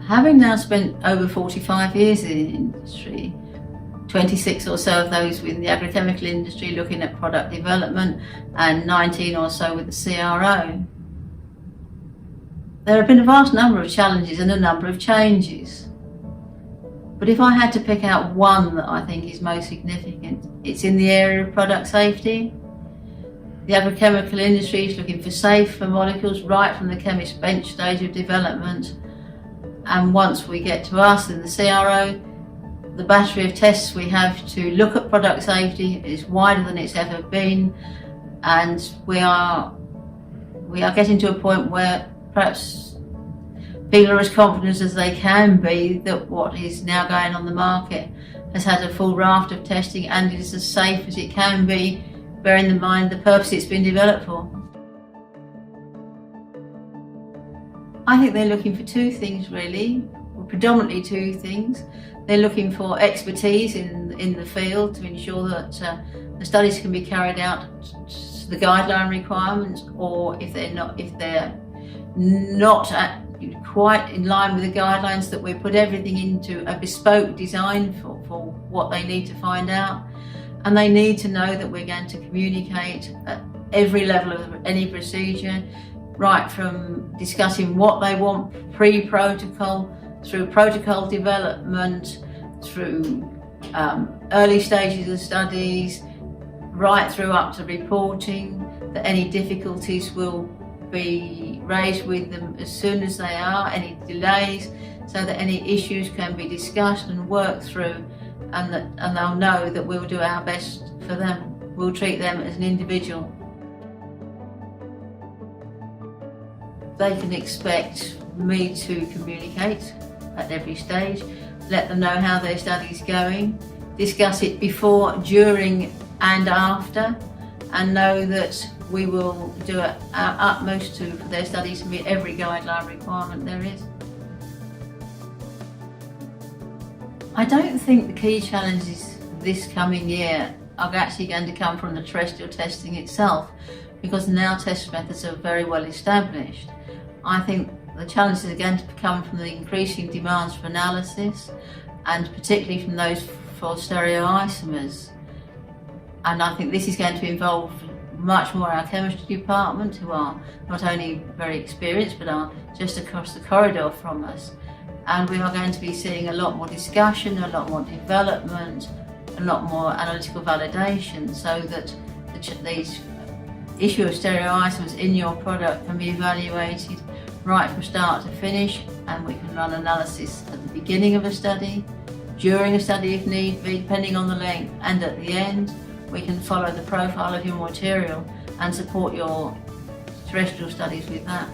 Having now spent over 45 years in the industry, 26 or so of those within the agrochemical industry looking at product development and 19 or so with the CRO, there have been a vast number of challenges and a number of changes. But if I had to pick out one that I think is most significant, it's in the area of product safety. The agrochemical industry is looking for safer molecules right from the chemist's bench stage of development. And once we get to us in the CRO, the battery of tests we have to look at product safety is wider than it's ever been, and we are getting to a point where perhaps people are as confident as they can be that what is now going on the market has had a full raft of testing and is as safe as it can be, bearing in mind the purpose it's been developed for. I think they're looking for two things really, or predominantly two things. They're looking for expertise in the field to ensure that the studies can be carried out to the guideline requirements, or if they're not quite in line with the guidelines, that we put everything into a bespoke design for what they need to find out. And they need to know that we're going to communicate at every level of any procedure, right from discussing what they want pre-protocol, through protocol development, through early stages of studies, right through up to reporting, that any difficulties will be raised with them as soon as they are, any delays, so that any issues can be discussed and worked through, and they'll know that we'll do our best for them. We'll treat them as an individual. They can expect me to communicate at every stage, let them know how their study's going, discuss it before, during and after, and know that we will do our utmost for their studies to meet every guideline requirement there is. I don't think the key challenges this coming year are actually going to come from the terrestrial testing itself, because now test methods are very well established. I think the challenges are going to come from the increasing demands for analysis, and particularly from those for stereoisomers. And I think this is going to involve much more our chemistry department, who are not only very experienced but are just across the corridor from us. And we are going to be seeing a lot more discussion, a lot more development, a lot more analytical validation, so that these issue of stereoisomers in your product can be evaluated right from start to finish, and we can run analysis at the beginning of a study, during a study if need be, depending on the length, and at the end. We can follow the profile of your material and support your terrestrial studies with that.